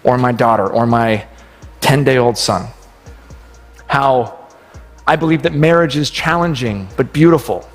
or my daughter, or my 10-day-old son. How I believe that marriage is challenging but beautiful.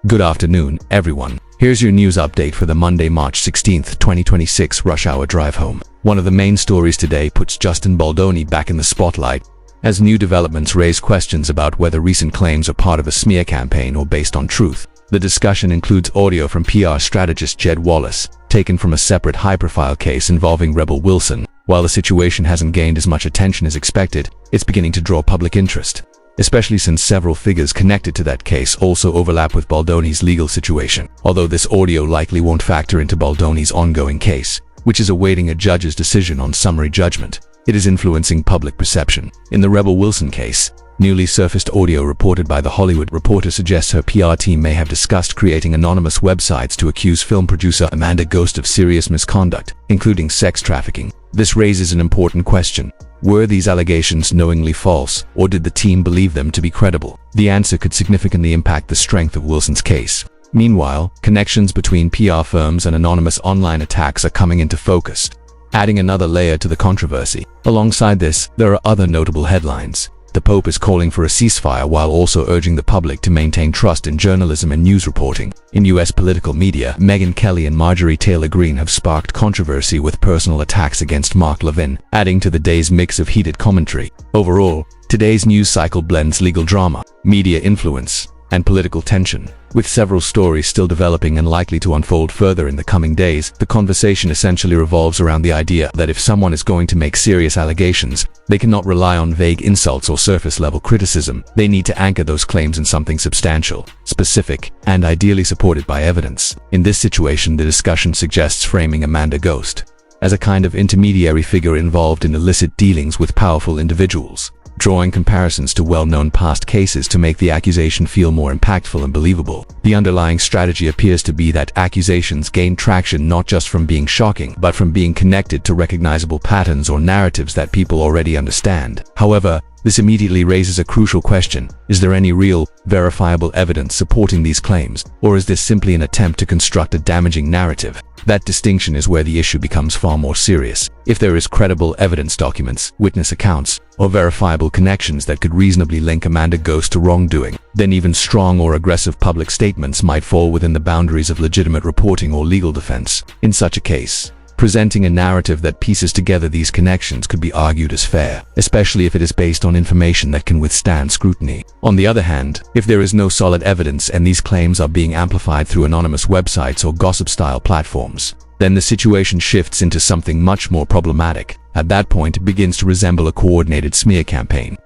Good afternoon, everyone. Here's your news update for the Monday, March 16th, 2026 rush hour drive home. One of the main stories today puts Justin Baldoni back in the spotlight, as new developments raise questions about whether recent claims are part of a smear campaign or based on truth. The discussion includes audio from PR strategist Jed Wallace, taken from a separate high-profile case involving Rebel Wilson. While the situation hasn't gained as much attention as expected, it's beginning to draw public interest, especially since several figures connected to that case also overlap with Baldoni's legal situation. Although this audio likely won't factor into Baldoni's ongoing case, which is awaiting a judge's decision on summary judgment, it is influencing public perception. In the Rebel Wilson case, newly surfaced audio reported by The Hollywood Reporter suggests her PR team may have discussed creating anonymous websites to accuse film producer Amanda Ghost of serious misconduct, including sex trafficking. This raises an important question. Were these allegations knowingly false, or did the team believe them to be credible? The answer could significantly impact the strength of Wilson's case. Meanwhile, connections between PR firms and anonymous online attacks are coming into focus, adding another layer to the controversy. Alongside this, there are other notable headlines. The Pope is calling for a ceasefire while also urging the public to maintain trust in journalism and news reporting. In U.S. political media, Megyn Kelly and Marjorie Taylor Greene have sparked controversy with personal attacks against Mark Levin, adding to the day's mix of heated commentary. Overall, today's news cycle blends legal drama, media influence, and political tension. With several stories still developing and likely to unfold further in the coming days, the conversation essentially revolves around the idea that if someone is going to make serious allegations, they cannot rely on vague insults or surface-level criticism. They need to anchor those claims in something substantial, specific, and ideally supported by evidence. In this situation, the discussion suggests framing Amanda Ghost as a kind of intermediary figure involved in illicit dealings with powerful individuals, drawing comparisons to well-known past cases to make the accusation feel more impactful and believable. The underlying strategy appears to be that accusations gain traction not just from being shocking, but from being connected to recognizable patterns or narratives that people already understand. However, this immediately raises a crucial question. Is there any real, verifiable evidence supporting these claims, or is this simply an attempt to construct a damaging narrative? That distinction is where the issue becomes far more serious. If there is credible evidence, documents, witness accounts, or verifiable connections that could reasonably link Amanda Ghost to wrongdoing, then even strong or aggressive public statements might fall within the boundaries of legitimate reporting or legal defense. In such a case, presenting a narrative that pieces together these connections could be argued as fair, especially if it is based on information that can withstand scrutiny. On the other hand, if there is no solid evidence and these claims are being amplified through anonymous websites or gossip-style platforms, then the situation shifts into something much more problematic. At that point, it begins to resemble a coordinated smear campaign,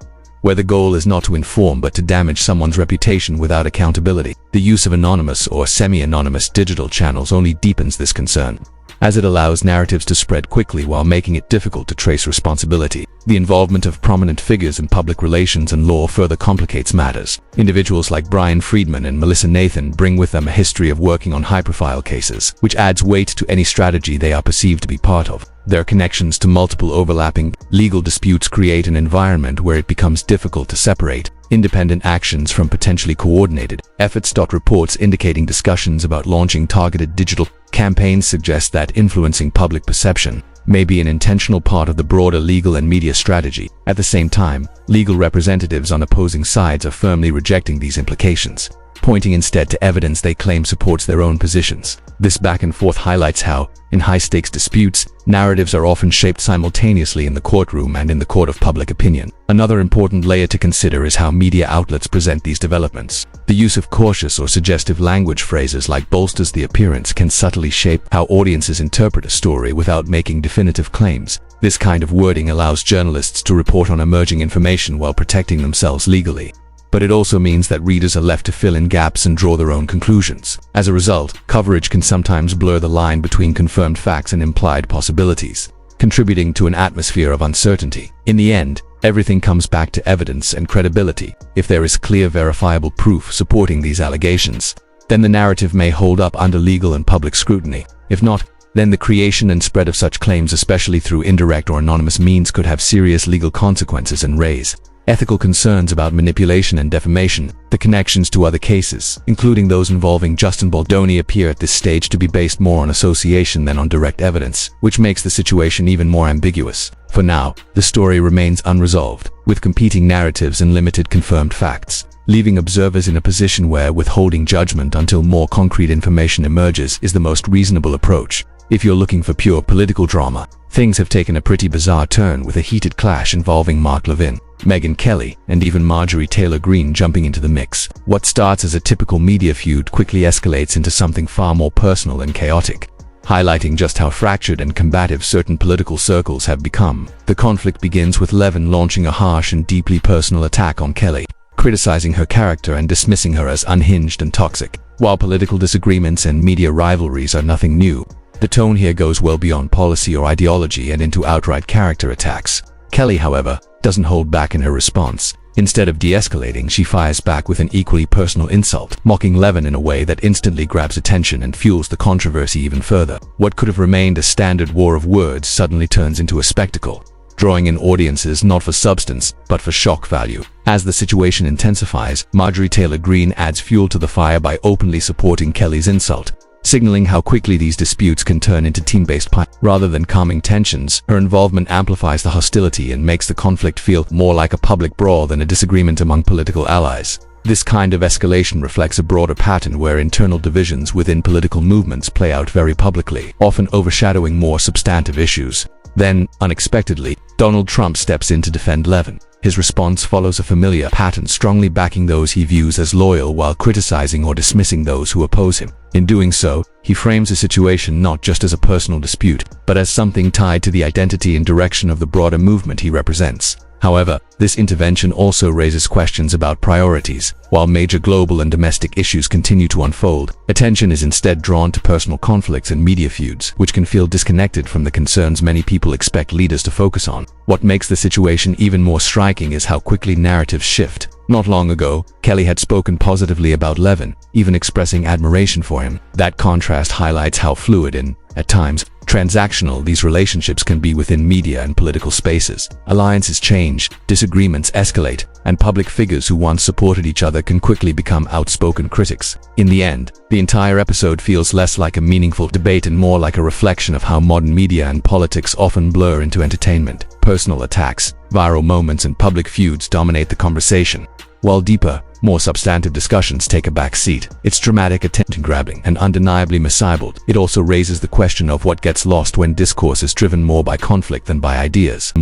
where the goal is not to inform but to damage someone's reputation without accountability. The use of anonymous or semi-anonymous digital channels only deepens this concern, as it allows narratives to spread quickly while making it difficult to trace responsibility. The involvement of prominent figures in public relations and law further complicates matters. Individuals like Brian Friedman and Melissa Nathan bring with them a history of working on high-profile cases, which adds weight to any strategy they are perceived to be part of. Their connections to multiple overlapping legal disputes create an environment where it becomes difficult to separate independent actions from potentially coordinated efforts. Reports indicating discussions about launching targeted digital campaigns suggest that influencing public perception may be an intentional part of the broader legal and media strategy. At the same time, legal representatives on opposing sides are firmly rejecting these implications, pointing instead to evidence they claim supports their own positions. This back and forth highlights how, in high-stakes disputes, narratives are often shaped simultaneously in the courtroom and in the court of public opinion. Another important layer to consider is how media outlets present these developments. The use of cautious or suggestive language phrases like bolsters the appearance can subtly shape how audiences interpret a story without making definitive claims. This kind of wording allows journalists to report on emerging information while protecting themselves legally, but it also means that readers are left to fill in gaps and draw their own conclusions. As a result, coverage can sometimes blur the line between confirmed facts and implied possibilities, contributing to an atmosphere of uncertainty. In the end, everything comes back to evidence and credibility. If there is clear, verifiable proof supporting these allegations, then the narrative may hold up under legal and public scrutiny. If not, then the creation and spread of such claims, especially through indirect or anonymous means, could have serious legal consequences and raise ethical concerns about manipulation and defamation. The connections to other cases, including those involving Justin Baldoni, appear at this stage to be based more on association than on direct evidence, which makes the situation even more ambiguous. For now, the story remains unresolved, with competing narratives and limited confirmed facts, leaving observers in a position where withholding judgment until more concrete information emerges is the most reasonable approach. If you're looking for pure political drama, things have taken a pretty bizarre turn, with a heated clash involving Mark Levin, Megyn Kelly, and even Marjorie Taylor Greene jumping into the mix. What starts as a typical media feud quickly escalates into something far more personal and chaotic, highlighting just how fractured and combative certain political circles have become. The conflict begins with Levin launching a harsh and deeply personal attack on Kelly, criticizing her character and dismissing her as unhinged and toxic. While political disagreements and media rivalries are nothing new, the tone here goes well beyond policy or ideology and into outright character attacks. Kelly, however, doesn't hold back in her response. Instead of de-escalating, she fires back with an equally personal insult, mocking Levin in a way that instantly grabs attention and fuels the controversy even further. What could have remained a standard war of words suddenly turns into a spectacle, drawing in audiences not for substance, but for shock value. As the situation intensifies, Marjorie Taylor Greene adds fuel to the fire by openly supporting Kelly's insult, signaling how quickly these disputes can turn into team-based rather than calming tensions. Her involvement amplifies the hostility and makes the conflict feel more like a public brawl than a disagreement among political allies. This kind of escalation reflects a broader pattern where internal divisions within political movements play out very publicly, often overshadowing more substantive issues. Then, unexpectedly, Donald Trump steps in to defend Levin. His response follows a familiar pattern, strongly backing those he views as loyal while criticizing or dismissing those who oppose him. In doing so, he frames the situation not just as a personal dispute, but as something tied to the identity and direction of the broader movement he represents. However, this intervention also raises questions about priorities. While major global and domestic issues continue to unfold, attention is instead drawn to personal conflicts and media feuds, which can feel disconnected from the concerns many people expect leaders to focus on. What makes the situation even more striking is how quickly narratives shift. Not long ago, Kelly had spoken positively about Levin, even expressing admiration for him. That contrast highlights how fluid and, at times, transactional these relationships can be within media and political spaces. Alliances change, disagreements escalate, and public figures who once supported each other can quickly become outspoken critics. In the end, the entire episode feels less like a meaningful debate and more like a reflection of how modern media and politics often blur into entertainment. Personal attacks, viral moments, and public feuds dominate the conversation, while deeper, more substantive discussions take a back seat. It's dramatic, attention-grabbing, and undeniably miscibled. It also raises the question of what gets lost when discourse is driven more by conflict than by ideas.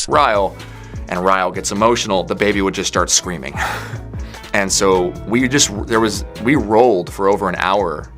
Ryle gets emotional, the baby would just start screaming. And so we rolled for over an hour.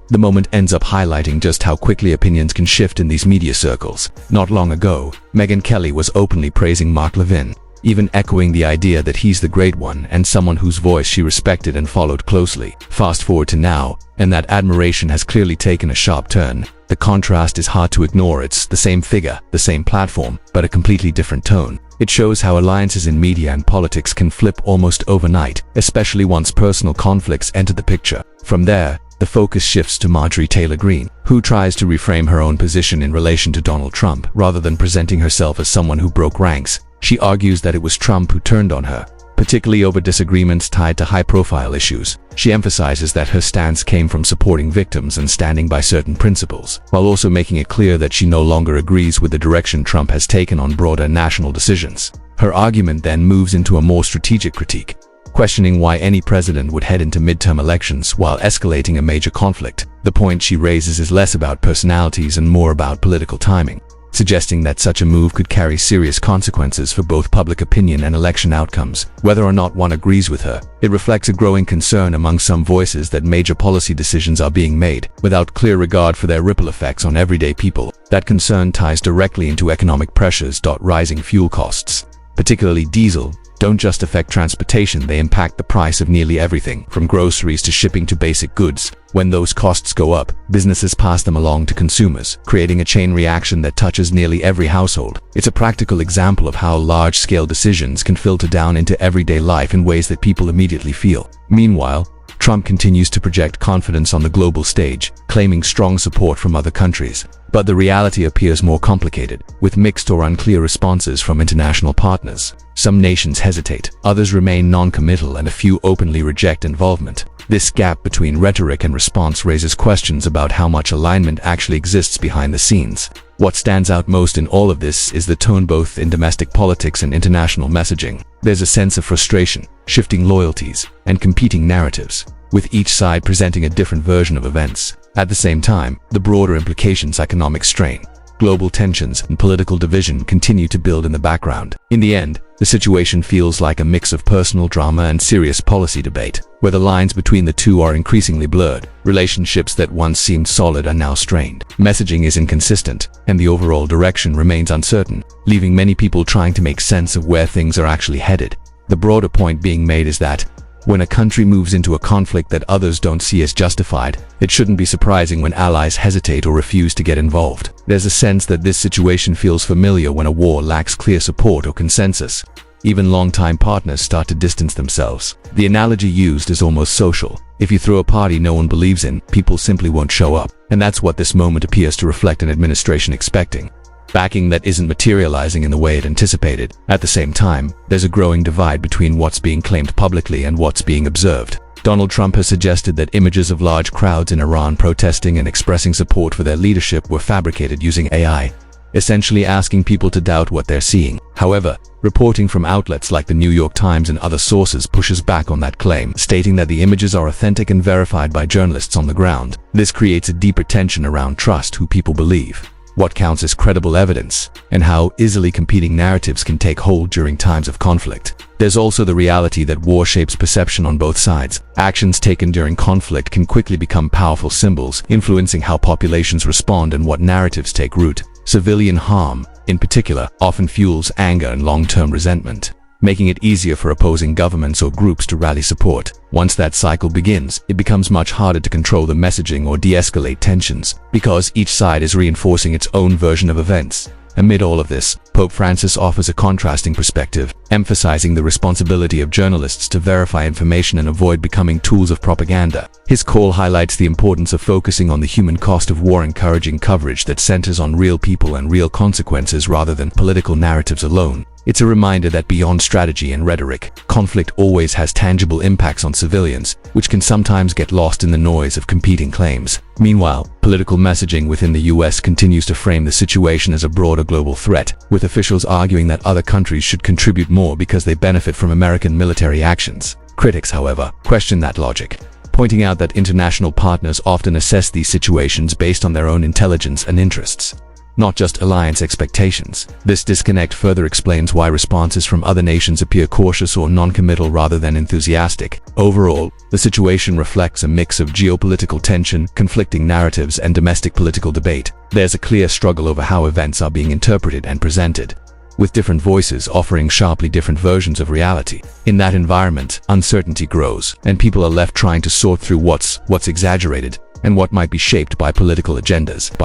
The moment ends up highlighting just how quickly opinions can shift in these media circles. Not long ago, Megyn Kelly was openly praising Mark Levin, even echoing the idea that he's the great one and someone whose voice she respected and followed closely. Fast forward to now, and that admiration has clearly taken a sharp turn. The contrast is hard to ignore. It's the same figure, the same platform, but a completely different tone. It shows how alliances in media and politics can flip almost overnight, especially once personal conflicts enter the picture. From there, the focus shifts to Marjorie Taylor Greene, who tries to reframe her own position in relation to Donald Trump rather than presenting herself as someone who broke ranks. She argues that it was Trump who turned on her, particularly over disagreements tied to high-profile issues. She emphasizes that her stance came from supporting victims and standing by certain principles, while also making it clear that she no longer agrees with the direction Trump has taken on broader national decisions. Her argument then moves into a more strategic critique, questioning why any president would head into midterm elections while escalating a major conflict. The point she raises is less about personalities and more about political timing, suggesting that such a move could carry serious consequences for both public opinion and election outcomes. Whether or not one agrees with her, it reflects a growing concern among some voices that major policy decisions are being made without clear regard for their ripple effects on everyday people. That concern ties directly into economic pressures. Rising fuel costs, particularly diesel, don't just affect transportation, they impact the price of nearly everything, from groceries to shipping to basic goods. When those costs go up, businesses pass them along to consumers, creating a chain reaction that touches nearly every household. It's a practical example of how large-scale decisions can filter down into everyday life in ways that people immediately feel. Meanwhile, Trump continues to project confidence on the global stage, claiming strong support from other countries. But the reality appears more complicated, with mixed or unclear responses from international partners. Some nations hesitate, others remain non-committal, and a few openly reject involvement. This gap between rhetoric and response raises questions about how much alignment actually exists behind the scenes. What stands out most in all of this is the tone both in domestic politics and international messaging. There's a sense of frustration, shifting loyalties, and competing narratives, with each side presenting a different version of events. At the same time, the broader implications, economic strain, global tensions, and political division continue to build in the background. In the end, the situation feels like a mix of personal drama and serious policy debate, where the lines between the two are increasingly blurred. Relationships that once seemed solid are now strained. Messaging is inconsistent, and the overall direction remains uncertain, leaving many people trying to make sense of where things are actually headed. The broader point being made is that when a country moves into a conflict that others don't see as justified, it shouldn't be surprising when allies hesitate or refuse to get involved. There's a sense that this situation feels familiar when a war lacks clear support or consensus. Even longtime partners start to distance themselves. The analogy used is almost social. If you throw a party no one believes in, people simply won't show up. And that's what this moment appears to reflect an administration expecting. Backing that isn't materializing in the way it anticipated. At the same time, there's a growing divide between what's being claimed publicly and what's being observed. Donald Trump has suggested that images of large crowds in Iran protesting and expressing support for their leadership were fabricated using AI, essentially asking people to doubt what they're seeing. However, reporting from outlets like the New York Times and other sources pushes back on that claim, stating that the images are authentic and verified by journalists on the ground. This creates a deeper tension around trust, who people believe, what counts as credible evidence, and how easily competing narratives can take hold during times of conflict. There's also the reality that war shapes perception on both sides. Actions taken during conflict can quickly become powerful symbols, influencing how populations respond and what narratives take root. Civilian harm, in particular, often fuels anger and long-term resentment, making it easier for opposing governments or groups to rally support. Once that cycle begins, it becomes much harder to control the messaging or de-escalate tensions, because each side is reinforcing its own version of events. Amid all of this, Pope Francis offers a contrasting perspective, emphasizing the responsibility of journalists to verify information and avoid becoming tools of propaganda. His call highlights the importance of focusing on the human cost of war, encouraging coverage that centers on real people and real consequences rather than political narratives alone. It's a reminder that beyond strategy and rhetoric, conflict always has tangible impacts on civilians, which can sometimes get lost in the noise of competing claims. Meanwhile, political messaging within the US continues to frame the situation as a broader global threat, with officials arguing that other countries should contribute more because they benefit from American military actions. Critics, however, question that logic, pointing out that international partners often assess these situations based on their own intelligence and interests, not just alliance expectations. This disconnect further explains why responses from other nations appear cautious or non-committal rather than enthusiastic. Overall, the situation reflects a mix of geopolitical tension, conflicting narratives, and domestic political debate. There's a clear struggle over how events are being interpreted and presented, with different voices offering sharply different versions of reality. In that environment, uncertainty grows, and people are left trying to sort through what's exaggerated and what might be shaped by political agendas.